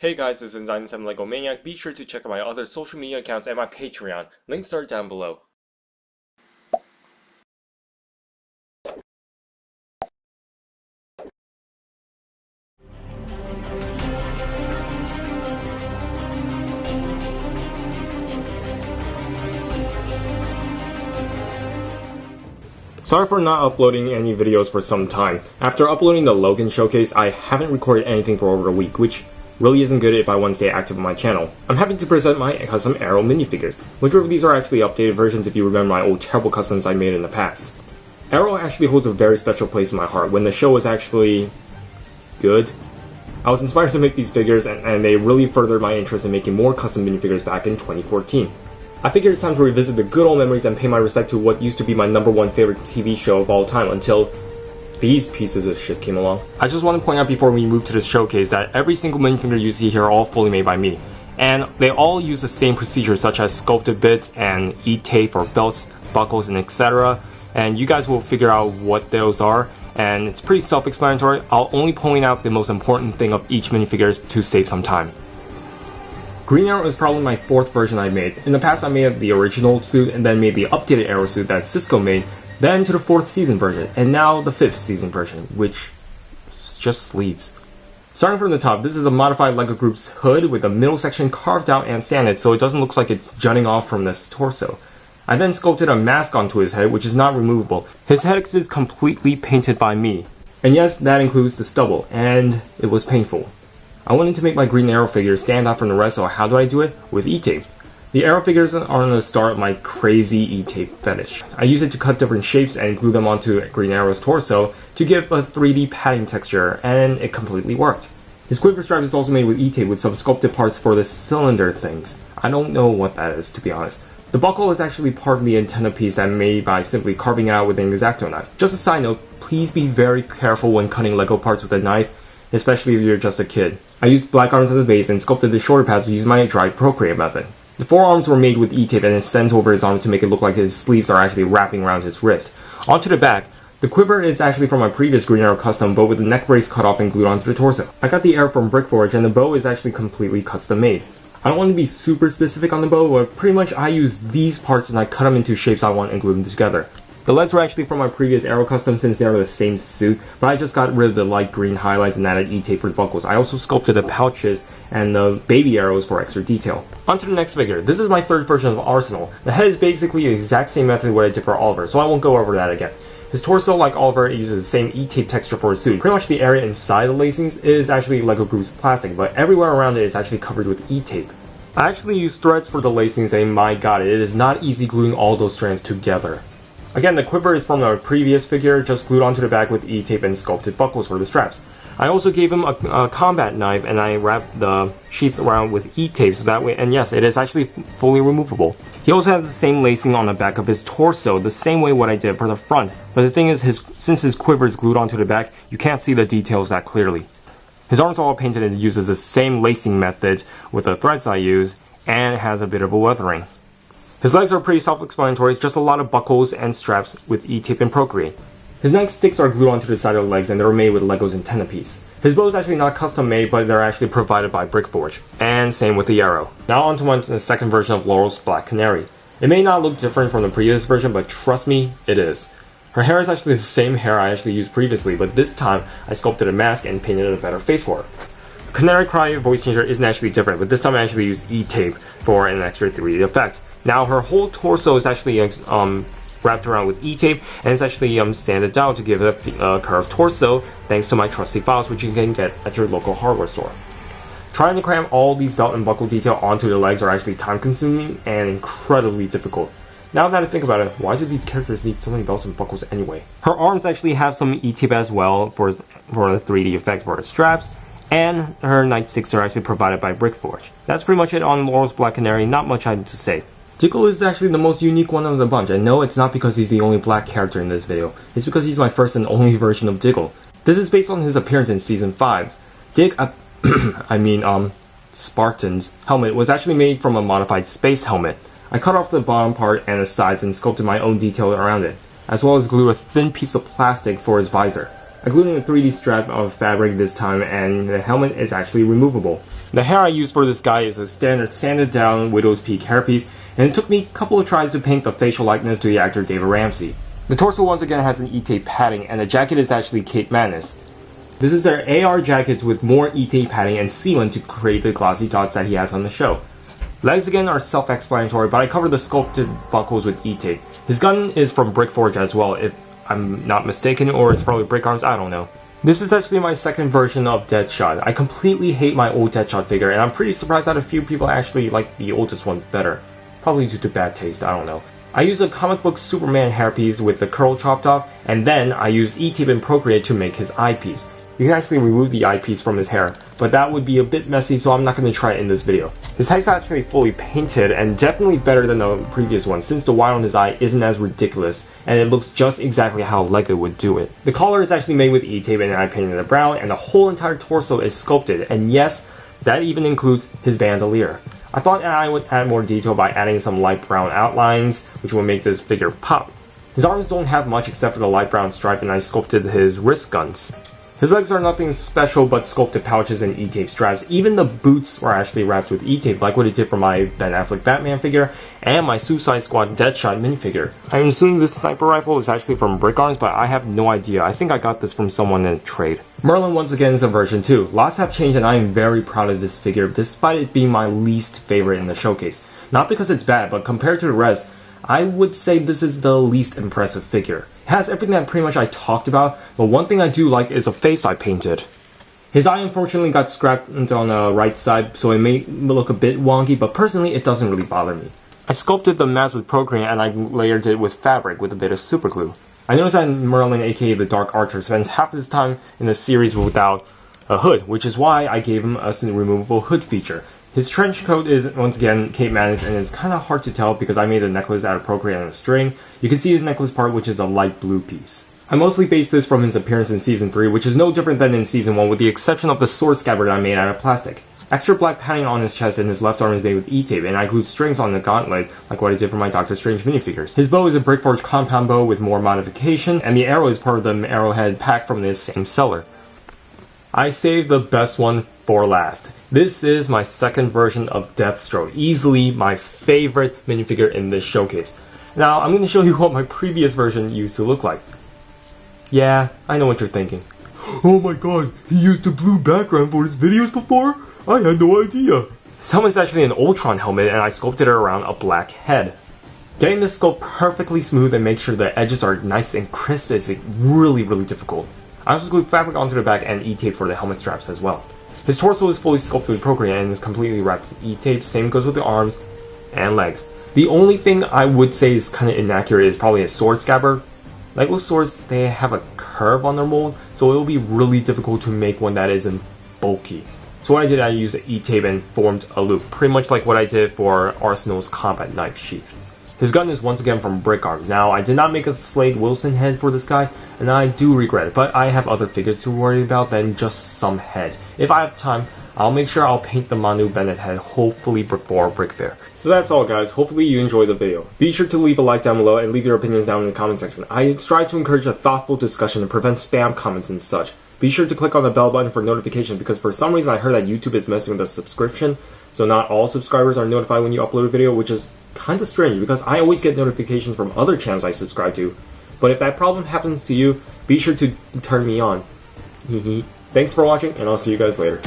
Hey guys, this is 97 Lego Maniac. Be sure to check out my other social media accounts and my Patreon. Links are down below. Sorry for not uploading any videos for some time. After uploading the Logan showcase, I haven't recorded anything for over a week, which really isn't good if I want to stay active on my channel. I'm happy to present my custom Arrow minifigures. Majority of these are actually updated versions if you remember my old terrible customs I made in the past. Arrow actually holds a very special place in my heart when the show was actually good. I was inspired to make these figures and they really furthered my interest in making more custom minifigures back in 2014. I figured it's time to revisit the good old memories and pay my respect to what used to be my #1 favorite TV show of all time until these pieces of shit came along. I just want to point out before we move to this showcase that every single minifigure you see here are all fully made by me. And they all use the same procedures such as sculpted bits and e-tape for belts, buckles, and etc. And you guys will figure out what those are. And it's pretty self-explanatory. I'll only point out the most important thing of each minifigure to save some time. Green Arrow is probably my 4th version I made. In the past I made the original suit and then made the updated Arrow suit that Cisco made, then to the 4th season version, and now the 5th season version, which is just sleeves. Starting from the top, this is a modified LEGO Group's hood with the middle section carved out and sanded so it doesn't look like it's jutting off from this torso. I then sculpted a mask onto his head, which is not removable. His head is completely painted by me. And yes, that includes the stubble, and it was painful. I wanted to make my Green Arrow figures stand out from the rest, so how do I do it? With e-tape. The Arrow figures are the start of my crazy e-tape fetish. I use it to cut different shapes and glue them onto Green Arrow's torso to give a 3D padding texture, and it completely worked. His quiver strap is also made with e-tape with some sculpted parts for the cylinder things. I don't know what that is, to be honest. The buckle is actually part of the antenna piece that I made by simply carving it out with an X-Acto knife. Just a side note, please be very careful when cutting LEGO parts with a knife, especially if you're just a kid. I used black arms as a base and sculpted the shoulder pads using my dried Procreate method. The forearms were made with e-tape and is sent over his arms to make it look like his sleeves are actually wrapping around his wrist. Onto the back, the quiver is actually from my previous Green Arrow custom, but with the neck brace cut off and glued onto the torso. I got the arrow from Brickforge and the bow is actually completely custom made. I don't want to be super specific on the bow, but pretty much I use these parts and I cut them into shapes I want and glue them together. The legs were actually from my previous Arrow custom since they are the same suit, but I just got rid of the light green highlights and added e-tape for the buckles. I also sculpted the pouches and the baby arrows for extra detail. On to the next figure. This is my 3rd version of Arsenal. The head is basically the exact same method what I did for Oliver, so I won't go over that again. His torso, like Oliver, uses the same e-tape texture for his suit. Pretty much the area inside the lacings is actually LEGO Group's plastic, but everywhere around it is actually covered with e-tape. I actually used threads for the lacings and my god, it is not easy gluing all those strands together. Again, the quiver is from our previous figure, just glued onto the back with e-tape and sculpted buckles for the straps. I also gave him a combat knife and I wrapped the sheath around with e-tape so that way, and yes, it is actually fully removable. He also has the same lacing on the back of his torso, the same way what I did for the front, but the thing is, since his quiver is glued onto the back, you can't see the details that clearly. His arms are all painted and uses the same lacing method with the threads I use, and it has a bit of a weathering. His legs are pretty self-explanatory, it's just a lot of buckles and straps with e-tape and Procreate. His neck sticks are glued onto the side of the legs and they're made with LEGO's antenna piece. His bow is actually not custom made, but they're actually provided by Brickforge. And same with the arrow. Now on to the 2nd version of Laurel's Black Canary. It may not look different from the previous version, but trust me, it is. Her hair is actually the same hair I actually used previously, but this time I sculpted a mask and painted a better face for her. Canary Cry voice changer isn't actually different, but this time I actually used e-tape for an extra 3D effect. Now her whole torso is actually wrapped around with e-tape and it's actually sanded down to give it a curved torso thanks to my trusty files which you can get at your local hardware store. Trying to cram all these belt and buckle detail onto the legs are actually time consuming and incredibly difficult. Now that I think about it, why do these characters need so many belts and buckles anyway? Her arms actually have some e-tape as well for the 3D effect for the straps, and her nightsticks are actually provided by Brickforge. That's pretty much it on Laurel's Black Canary, not much I have to say. Tickle is actually the most unique one of the bunch, and no, it's not because he's the only black character in this video, it's because he's my first and only version of Tickle. This is based on his appearance in Season 5. Spartan's helmet was actually made from a modified space helmet. I cut off the bottom part and the sides and sculpted my own detail around it, as well as glued a thin piece of plastic for his visor. I glued in a 3D strap of fabric this time and the helmet is actually removable. The hair I used for this guy is a standard sanded down Widow's Peak hairpiece, and it took me a couple of tries to paint the facial likeness to the actor David Ramsey. The torso once again has an E-tape padding, and the jacket is actually Kate Manus. This is their AR jackets with more E-tape padding and sealant to create the glossy dots that he has on the show. Legs again are self-explanatory, but I covered the sculpted buckles with E-tape. His gun is from Brickforge as well, if I'm not mistaken, or it's probably Brick Arms, I don't know. This is actually my second version of Deadshot. I completely hate my old Deadshot figure, and I'm pretty surprised that a few people actually like the oldest one better. Probably due to bad taste, I don't know. I used a comic book Superman hairpiece with the curl chopped off, and then I used E-tape and Procreate to make his eyepiece. You can actually remove the eyepiece from his hair, but that would be a bit messy, so I'm not going to try it in this video. His head's actually fully painted, and definitely better than the previous one, since the white on his eye isn't as ridiculous, and it looks just exactly how Lego would do it. The collar is actually made with E-tape, and I painted it brown, and the whole entire torso is sculpted, and yes, that even includes his bandolier. I thought I would add more detail by adding some light brown outlines, which will make this figure pop. His arms don't have much except for the light brown stripe, and I sculpted his wrist guns. His legs are nothing special but sculpted pouches and E-tape straps. Even the boots were actually wrapped with E-tape, like what it did for my Ben Affleck Batman figure and my Suicide Squad Deadshot minifigure. I'm assuming this sniper rifle is actually from Brick Arms, but I have no idea. I think I got this from someone in a trade. Merlin once again is a version 2. Lots have changed, and I am very proud of this figure, despite it being my least favorite in the showcase. Not because it's bad, but compared to the rest, I would say this is the least impressive figure. It has everything that pretty much I talked about, but one thing I do like is a face I painted. His eye unfortunately got scrapped on the right side, so it may look a bit wonky, but personally it doesn't really bother me. I sculpted the mask with Procreate, and I layered it with fabric with a bit of super glue. I noticed that Merlin, aka the Dark Archer, spends half his time in the series without a hood, which is why I gave him a removable hood feature. His trench coat is, once again, Kate Manus, and it's kind of hard to tell because I made a necklace out of Procreate and a string. You can see the necklace part, which is a light blue piece. I mostly based this from his appearance in Season 3, which is no different than in Season 1, with the exception of the sword scabbard I made out of plastic. Extra black padding on his chest, and his left arm is made with E-tape, and I glued strings on the gauntlet, like what I did for my Doctor Strange minifigures. His bow is a Brickforge compound bow with more modification, and the arrow is part of the arrowhead pack from this same seller. I saved the best one for last. This is my second version of Deathstroke, easily my favorite minifigure in this showcase. Now, I'm going to show you what my previous version used to look like. Yeah, I know what you're thinking. Oh my god, he used a blue background for his videos before? I had no idea. This helmet is actually an Ultron helmet, and I sculpted it around a black head. Getting this sculpt perfectly smooth and make sure the edges are nice and crisp is really difficult. I also glued fabric onto the back and E-tape for the helmet straps as well. His torso is fully sculpted with Procreate and is completely wrapped in E-tape. Same goes with the arms and legs. The only thing I would say is kind of inaccurate is probably a sword scabbard. Lego swords, they have a curve on their mold, so it will be really difficult to make one that isn't bulky. So what I did, I used E-tape and formed a loop, pretty much like what I did for Arsenal's combat knife sheath. His gun is once again from Brick Arms. Now, I did not make a Slade Wilson head for this guy, and I do regret it, but I have other figures to worry about than just some head. If I have time, I'll make sure I'll paint the Manu Bennett head, hopefully before Brick Fair. So that's all guys, hopefully you enjoyed the video. Be sure to leave a like down below and leave your opinions down in the comment section. I strive to encourage a thoughtful discussion and prevent spam comments and such. Be sure to click on the bell button for notifications because for some reason I heard that YouTube is messing with the subscription, so not all subscribers are notified when you upload a video, which is kinda strange because I always get notifications from other channels I subscribe to. But if that problem happens to you, be sure to turn me on. Thanks for watching, and I'll see you guys later.